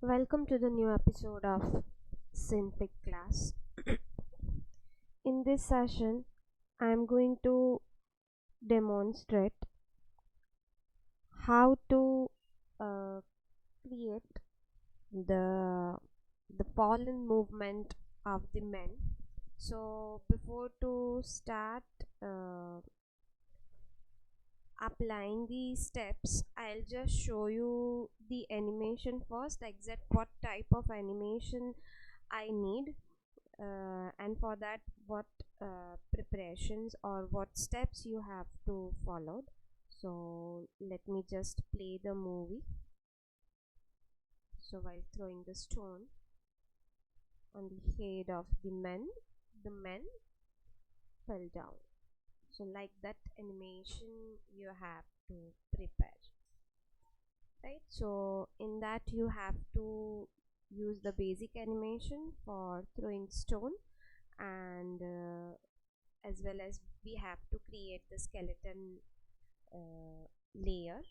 Welcome to the new episode of Synpic class. In this session, I am going to demonstrate how to uh, create the the fallen movement of the men. So before to start applying the steps, I'll just show you the animation first, exact what type of animation I need, and for that what preparations or what steps you have to follow. So let me just play the movie. So while throwing the stone on the head of the men fell down. So like that animation you have to prepare, right? So in that you have to use the basic animation for throwing stone, and as well as we have to create the skeleton layer,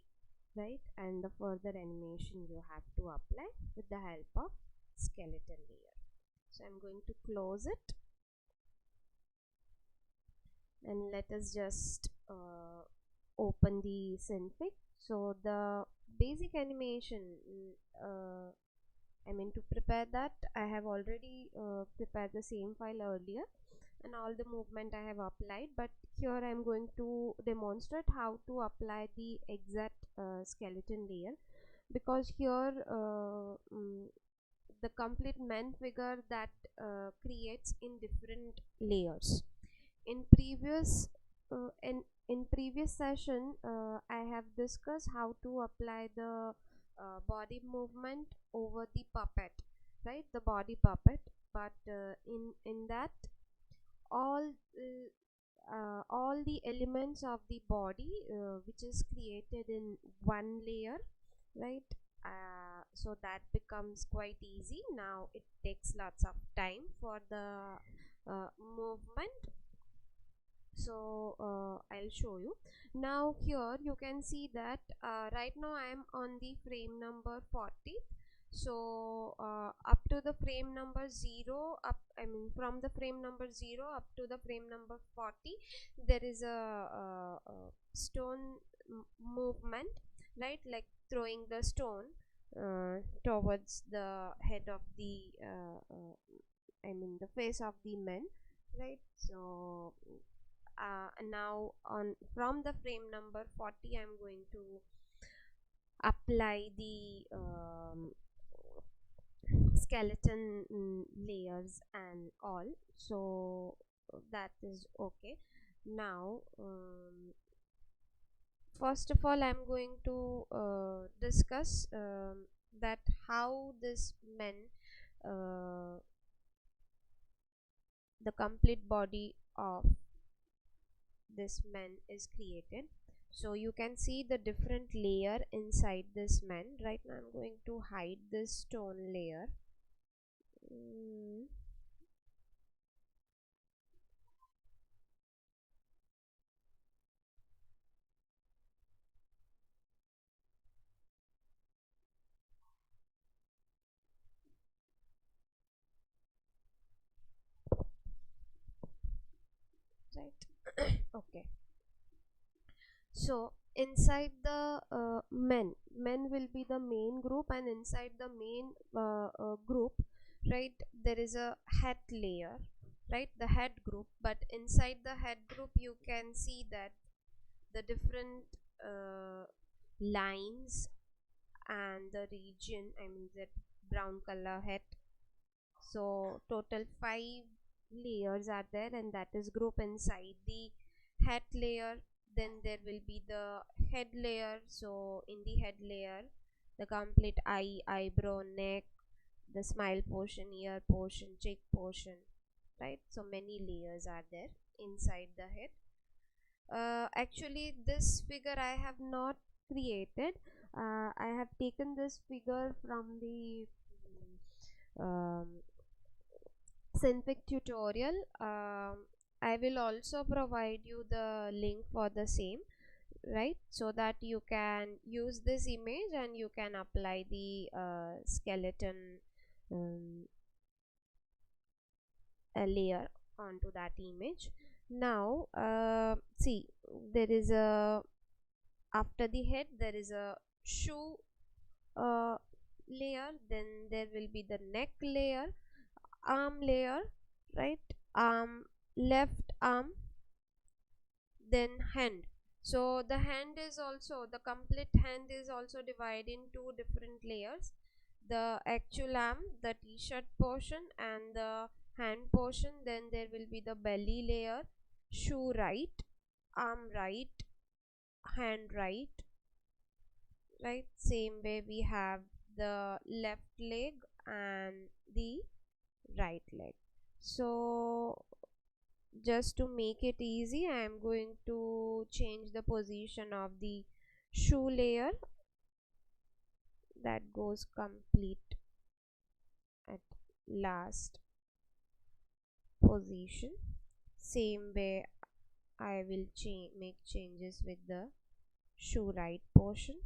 right? And the further animation you have to apply with the help of skeleton layer. So I'm going to close it, and let us just open the Synfig. So the basic animation, uh, I mean, to prepare that I have already prepared the same file earlier, and all the movement I have applied, but here I am going to demonstrate how to apply the exact skeleton layer, because here the complete man figure that creates in different layers. In previous in previous session, I have discussed how to apply the body movement over the puppet, right? The body puppet, but in that all the elements of the body which is created in one layer, right? So that becomes quite easy. Now it takes lots of time for the movement. So I'll show you. Now here you can see that right now I am on the frame number 40. So up to the frame number 0, up, I mean, from the frame number 0 up to the frame number 40, there is a stone movement, right? Like throwing the stone towards the head of the I mean the face of the man, right? So now on from the frame number 40, I'm going to apply the skeleton layers and all. So that is okay. Now first of all, I'm going to discuss that how this men uh, the complete body of this man is created. So you can see the different layer inside this man. Right now I'm going to hide this stone layer. mm. Right. Okay, so inside the men will be the main group, and inside the main group, right, there is a head layer, right, the head group. But inside the head group you can see that the different lines and the region, I mean that brown color head. So total 5 layers are there, and that is group inside the head layer. Then there will be the head layer. So in the head layer, the complete eye, eyebrow, neck, the smile portion, ear portion, cheek portion, right? So many layers are there inside the head. Actually this figure I have not created. I have taken this figure from the um, Synfig tutorial. I will also provide you the link for the same. right? So that you can use this image and you can apply the skeleton um, a layer onto that image. Now see, there is a, after the head there is a shoe uh, layer, then there will be the neck layer, arm layer, right? Arm, left arm, then hand. So the hand is also, the complete hand is also divided in two different layers: the actual arm, the t-shirt portion, and the hand portion. Then there will be the belly layer, shoe right, arm right, hand right, right? Same way we have the left leg and the right leg. So just to make it easy, I am going to change the position of the shoe layer, that goes complete at last position. Same way I will make changes with the shoe right portion.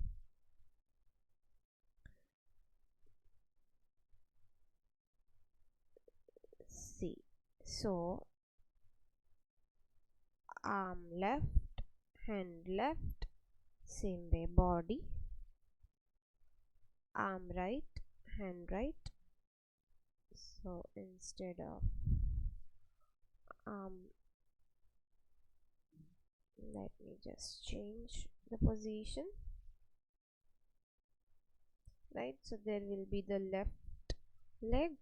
See, so arm left, hand left, same way body, arm right, hand right. So instead of arm, let me just change the position, right? So there will be the left leg,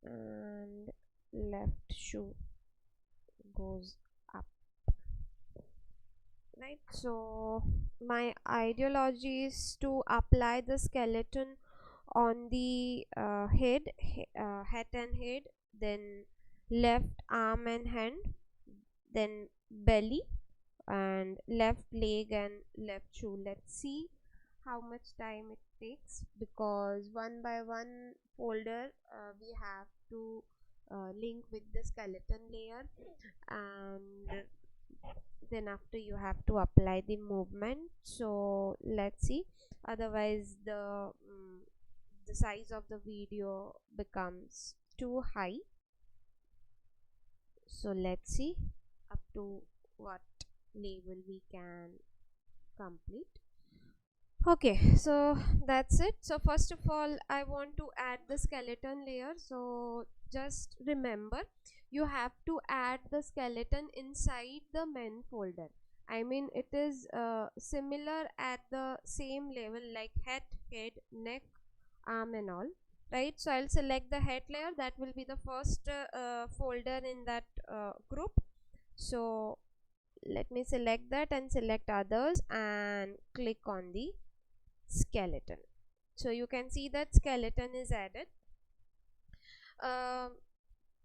and left shoe goes up, right? So my ideology is to apply the skeleton on the head and head, then left arm and hand, then belly, and left leg and left shoe. Let's see how much time it takes, because one by one folder we have to link with the skeleton layer, and then after you have to apply the movement. So let's see, otherwise the size of the video becomes too high. So let's see up to what level we can complete. Okay, so that's it. So first of all, I want to add the skeleton layer. So just remember, you have to add the skeleton inside the main folder. I mean, it is similar at the same level like head, neck, arm and all, right? So I'll select the head layer, that will be the first folder in that group. So let me select that and select others and click on the skeleton. So you can see that skeleton is added.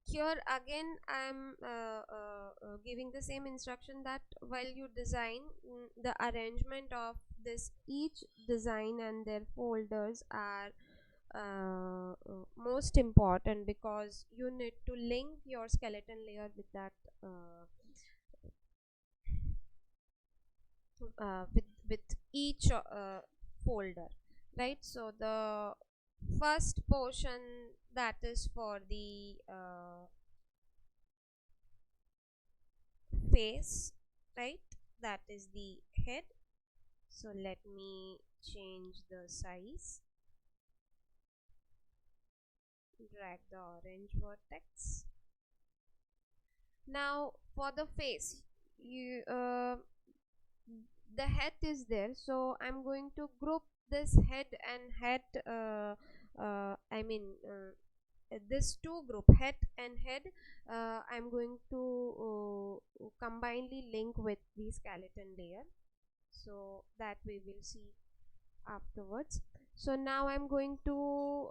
Here again I am giving the same instruction that while you design, the arrangement of this each design and their folders are most important, because you need to link your skeleton layer with that with each folder, right? So the first portion, that is for the face, right? That is the head. So let me change the size, drag the orange vertex. Now for the face, you the head is there, so I'm going to group this head and head I mean this two group, head and head, I'm going to combinedly link with the skeleton layer, so that we will see afterwards. So now I'm going to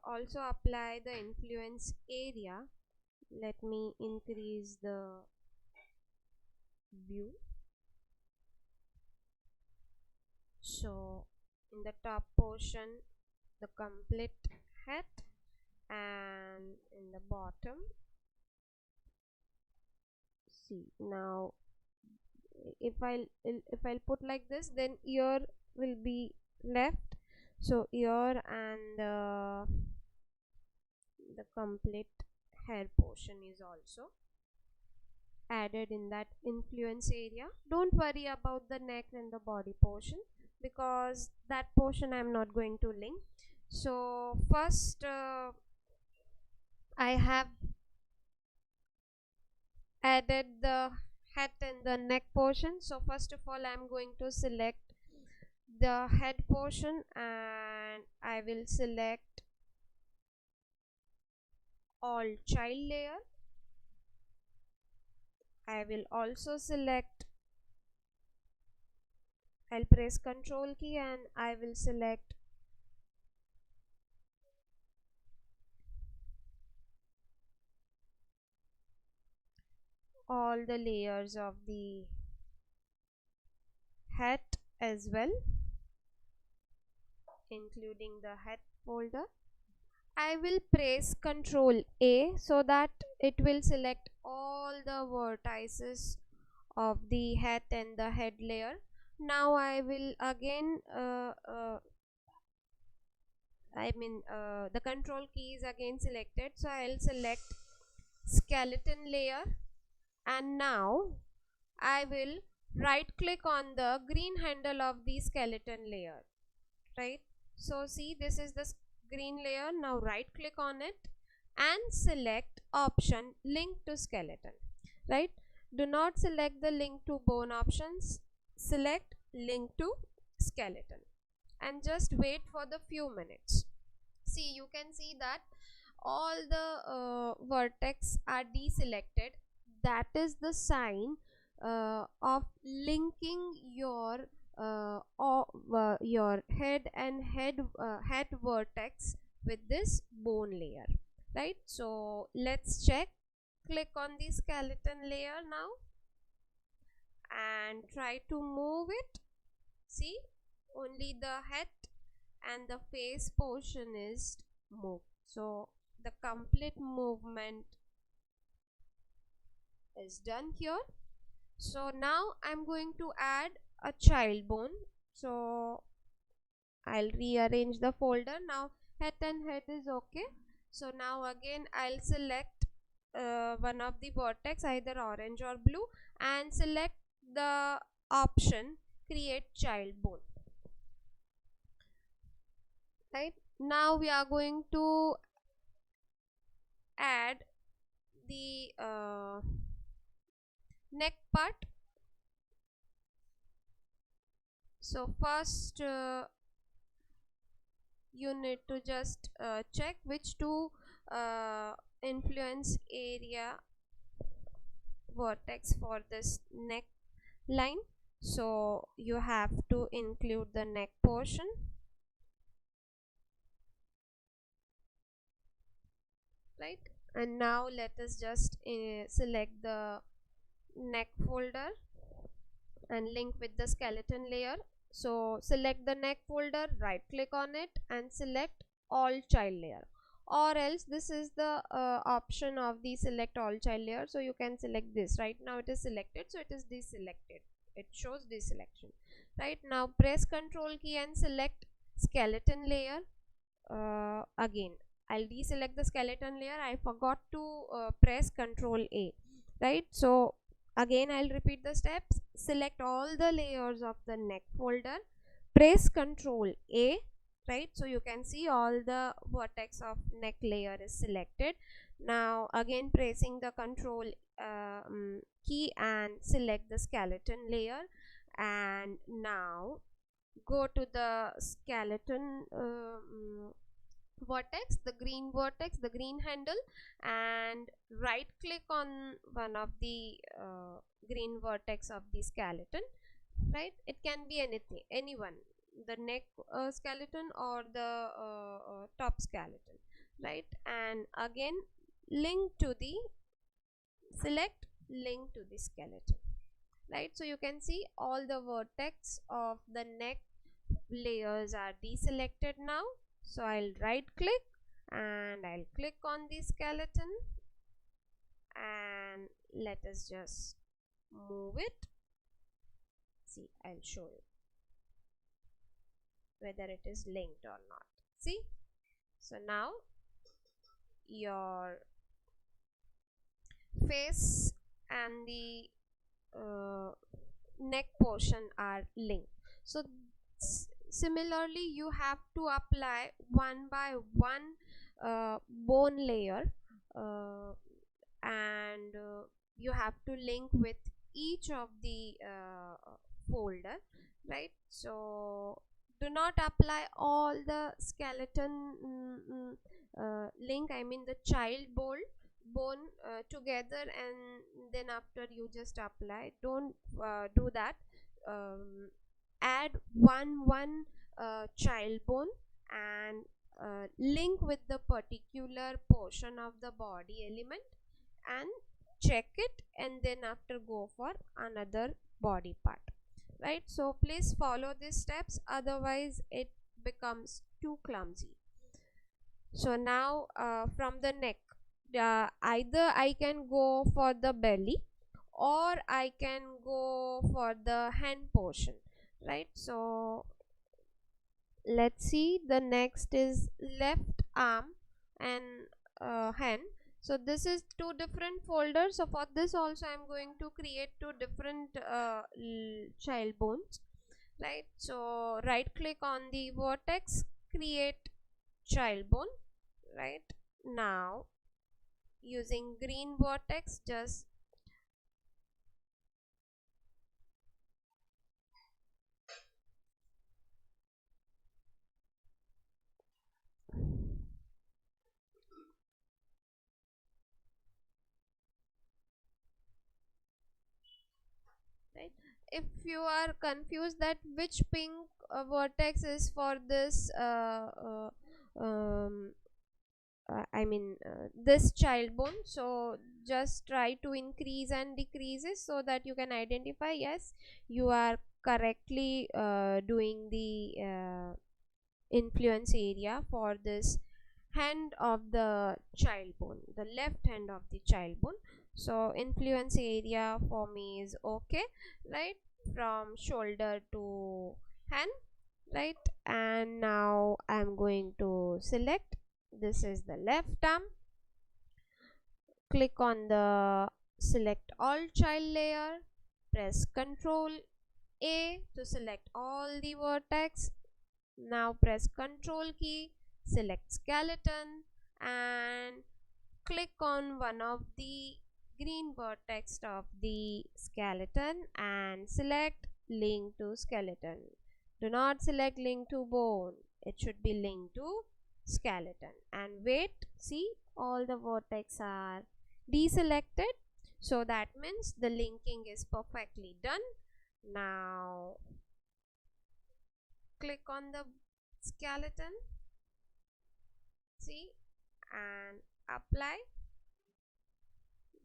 also apply the influence area. Let me increase the view. So in the top portion the complete head, and in the bottom, see, now if I'll put like this, then ear will be left. So ear and the complete hair portion is also added in that influence area. Don't worry about the neck and the body portion, because that portion I'm not going to link. So first I have added the head and the neck portion. So first of all I'm going to select the head portion, and I will select all child layer. I will also select, I'll press Ctrl key and I will select all the layers of the head as well, including the head folder. I will press Ctrl A so that it will select all the vertices of the head and the head layer. Now I will again the control key is again selected, so I'll select skeleton layer, and now I will right click on the green handle of the skeleton layer, right? So see, this is the green layer. Now right click on it and select option link to skeleton, right? Do not select the link to bone options, select link to skeleton, and just wait for the few minutes. See, you can see that all the vertex are deselected. That is the sign of linking your head and head vertex with this bone layer, right? So let's check. Click on the skeleton layer now and try to move it. See, only the head and the face portion is moved. So the complete movement is done here. So now I'm going to add a child bone. So I'll rearrange the folder. Now head and head is okay. So now again I'll select one of the vertex, either orange or blue, and select the option create child bone. Right, now we are going to add the neck part. So first you need to just check which two influence area vertex for this neck line. So you have to include the neck portion, right? And now let us just select the neck folder and link with the skeleton layer. So select the neck folder, right click on it and select all child layer, or else this is the option of the select all child layer. So you can select this. Right now it is selected, so it is deselected, it shows deselection. Right, now press Ctrl key and select skeleton layer. Again I'll deselect the skeleton layer, I forgot to press Ctrl A, right? So again I'll repeat the steps. Select all the layers of the neck folder, press Ctrl A, right? So you can see all the vertex of neck layer is selected. Now again pressing the Ctrl key and select the skeleton layer, and now go to the skeleton vertex, the green handle, and right click on one of the green vertex of the skeleton, right? It can be anyone, the neck skeleton or the top skeleton, right? And again select link to the skeleton, right? So you can see all the vertex of the neck layers are deselected now. So I'll right click and I'll click on the skeleton, and let us just move it. See, I'll show you whether it is linked or not. See, so now your face and the neck portion are linked. So similarly you have to apply one by one bone layer, and you have to link with each of the folder, right? So do not apply all the skeleton link, I mean the child bone together, and then after you just apply. Don't do that. Add one child bone and link with the particular portion of the body element and check it, and then after go for another body part, right? So please follow these steps, otherwise it becomes too clumsy. So now from the neck, either I can go for the belly or I can go for the hand portion, right? So let's see, the next is left arm and hand. So this is two different folders. So for this also I'm going to create two different child bones, right? So right click on the vertex, create child bone, right? Now using green vertex, just right. If you are confused that which pink vertex is for this I mean this child bone, so just try to increase and decreases so that you can identify, yes, you are correctly doing the influence area for this hand of the child bone, the left hand of the child bone. So influence area for me is okay, right, from shoulder to hand, right? And now I'm going to select, this is the left arm, click on the select all child layer, press Ctrl A to select all the vertex. Now press Ctrl key, select skeleton, and click on one of the green vertex of the skeleton and select link to skeleton. Do not select link to bone, it should be linked to skeleton, and wait. See, all the vertex are deselected, so that means the linking is perfectly done. Now click on the skeleton, see, and apply,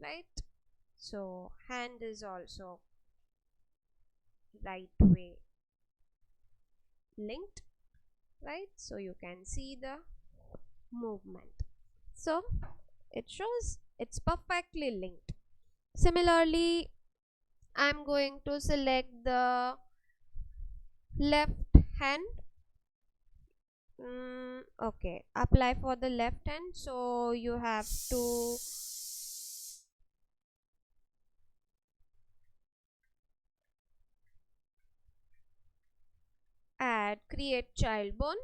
right? So hand is also right way linked, right? So you can see the movement, so it shows it's perfectly linked. Similarly, I'm going to select the left hand. Okay, apply for the left hand, so you have to add create child bone,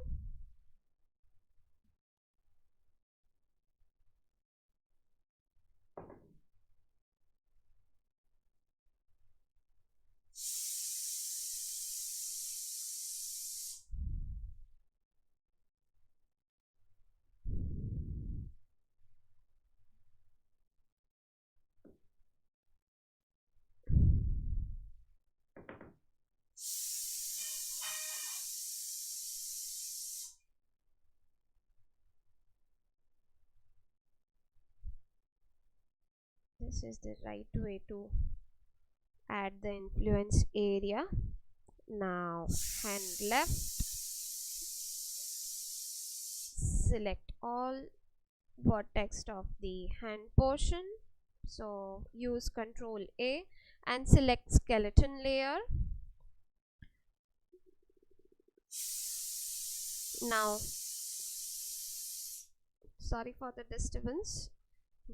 this is the right way to add the influence area. Now hand left, select all vertex of the hand portion. So use Control A and select skeleton layer. Now, sorry for the disturbance.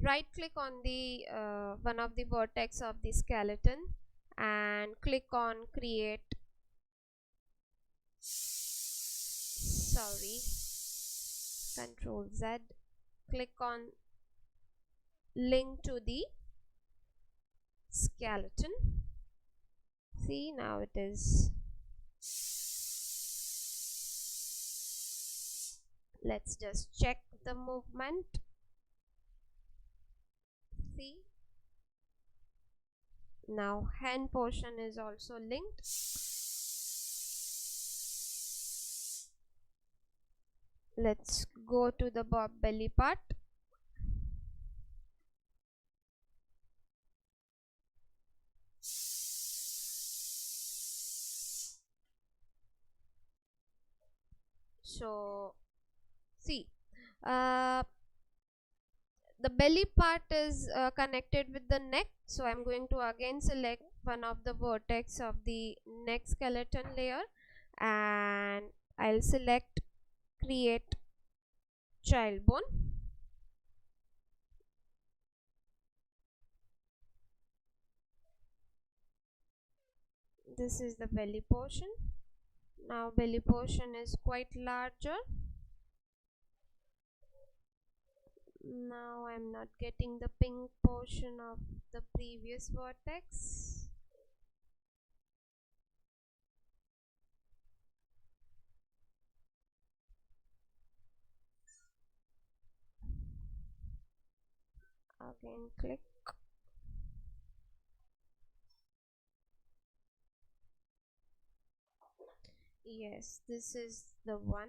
Right click on the one of the vertex of the skeleton and click on create. Sorry, Control Z. Click on link to the skeleton. See, now it is. Let's just check the movement. See, now hand portion is also linked. Let's go to the belly part. So see, the belly part is connected with the neck, so I'm going to again select one of the vertex of the neck skeleton layer and I'll select create child bone. This is the belly portion. Now belly portion is quite larger. Now I'm not getting the pink portion of the previous vertex. Again click. Yes, this is the one.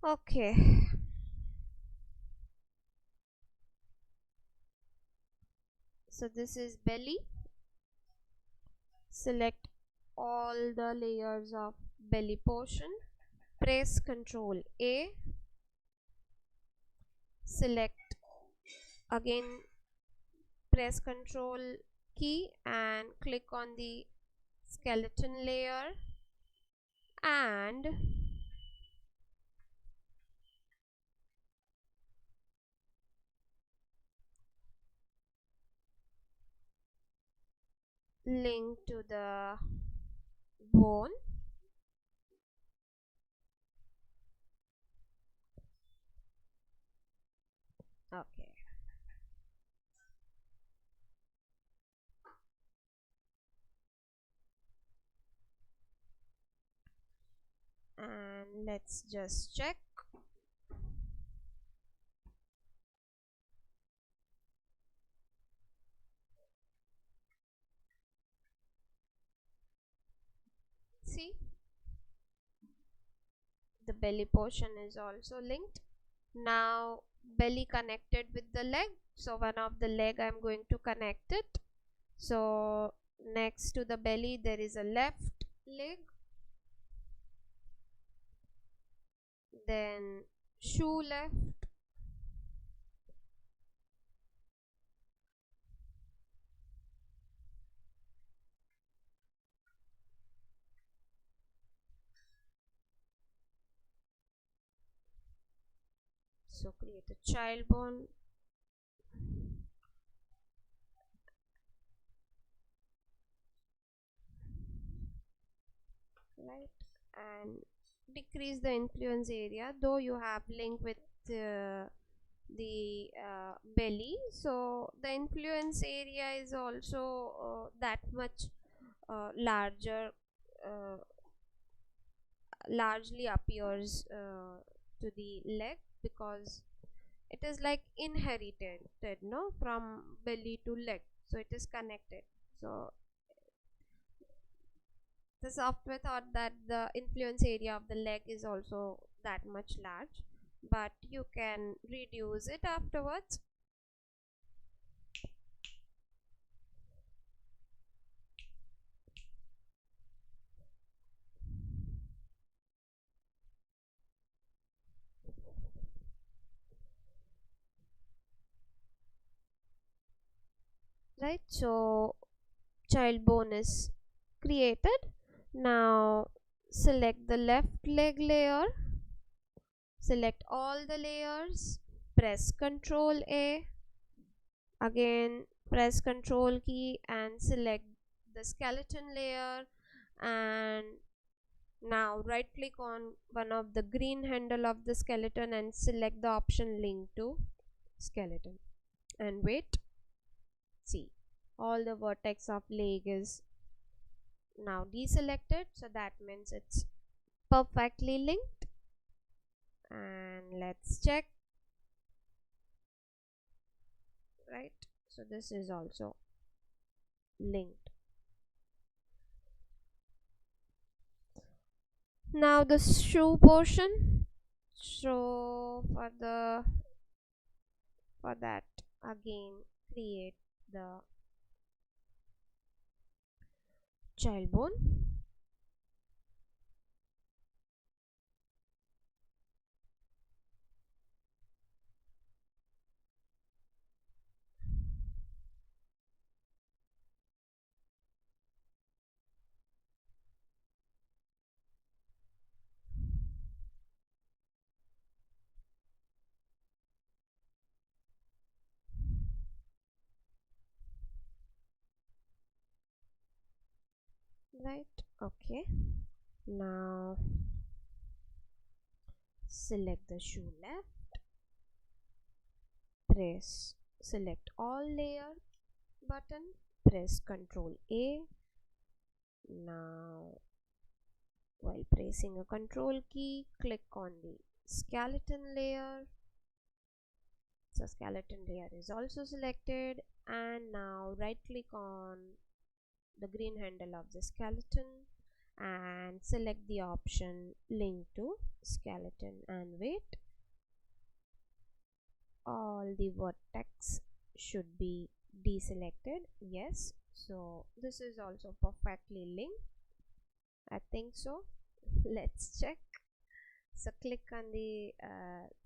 Okay. So this is belly. Select all the layers of belly portion. Press Ctrl A. Select again, press Ctrl key and click on the skeleton layer and link to the bone. Okay. And let's just check. See, the belly portion is also linked. Now belly connected with the leg, so one of the leg I'm going to connect it. So next to the belly there is a left leg, then shoe left, so create a child bone, right, and decrease the influence area, though you have link with the belly, so the influence area is also that much larger, uh, largely appears to the leg because it is like inherited, no, from belly to leg, so it is connected. So the software thought that the influence area of the leg is also that much large, but you can reduce it afterwards. right? So child bone is created. Now select the left leg layer, select all the layers, press Ctrl A, again press Ctrl key and select the skeleton layer, and now right click on one of the green handle of the skeleton and select the option link to skeleton and wait. See, all the vertex of leg is now deselected, so that means it's perfectly linked. And let's check, right? So this is also linked. Now the shoe portion, so for that again create the child bone, right? Okay, now select the shoe left, press select all layer button, press Ctrl A. Now while pressing a Ctrl key, click on the skeleton layer. So skeleton layer is also selected, and now right click on the green handle of the skeleton and select the option link to skeleton and wait. All the vertex should be deselected. Yes, so this is also perfectly linked, I think so. Let's check. So click on the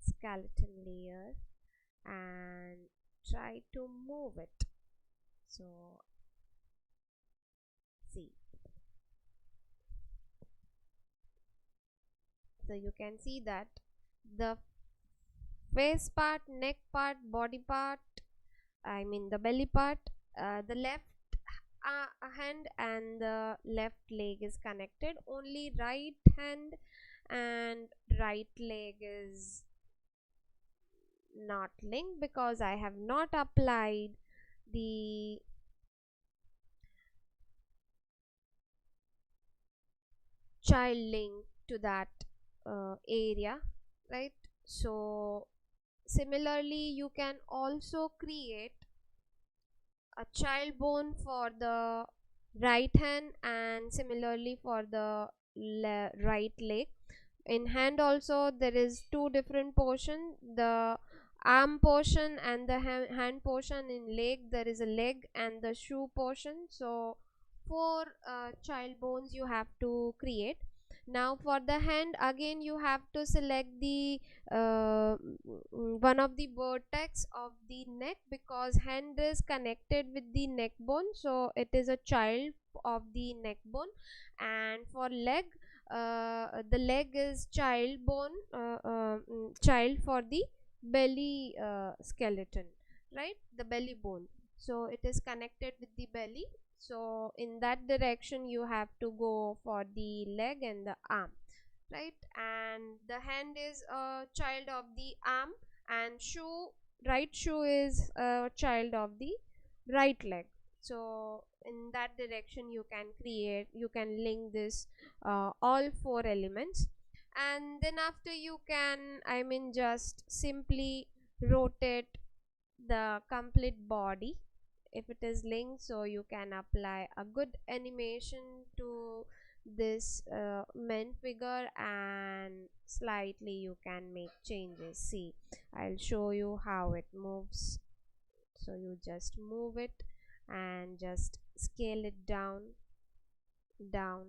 skeleton layer and try to move it. So see, so you can see that the face part, neck part, body part, I mean the belly part, the left hand and the left leg is connected. Only right hand and right leg is not linked because I have not applied the child link to that area, right? So similarly you can also create a child bone for the right hand and similarly for the right leg. In hand also there is two different portion, the arm portion and the hand portion. In leg there is a leg and the shoe portion. So four child bones you have to create. Now for the hand, again you have to select the one of the vertex of the neck, because hand is connected with the neck bone, so it is a child of the neck bone. And for leg, the leg is child bone, child for the belly skeleton, right? The belly bone, so it is connected with the belly. So in that direction you have to go for the leg and the arm, right? And the hand is a child of the arm, and shoe, right shoe is a child of the right leg. So in that direction you can create, you can link this all four elements. And then after you can, I mean, just simply rotate the complete body if it is linked, so you can apply a good animation to this men figure, and slightly you can make changes. See, I'll show you how it moves. So you just move it and just scale it down, down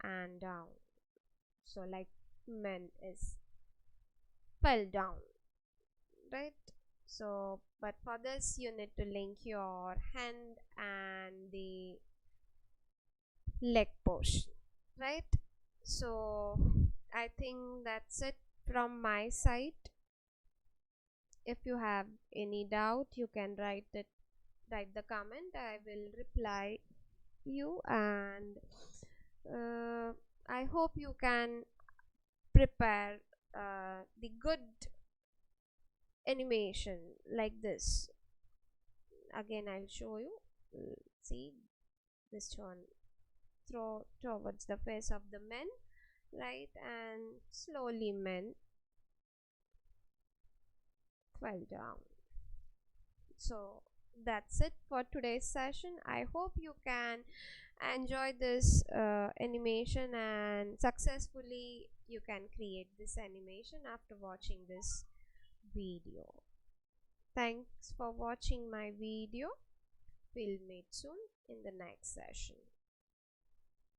and down, so like men is fell down, right? So but for this you need to link your hand and the leg portion, right? So I think that's it from my side. If you have any doubt, you can write the comment. I will reply you, and I hope you can prepare the good animation like this. Again I'll show you. See this one, throw towards the face of the men, right, and slowly men fell down. So that's it for today's session. I hope you can enjoy this animation, and successfully you can create this animation after watching this video. Thanks for watching my video. We'll meet soon in the next session.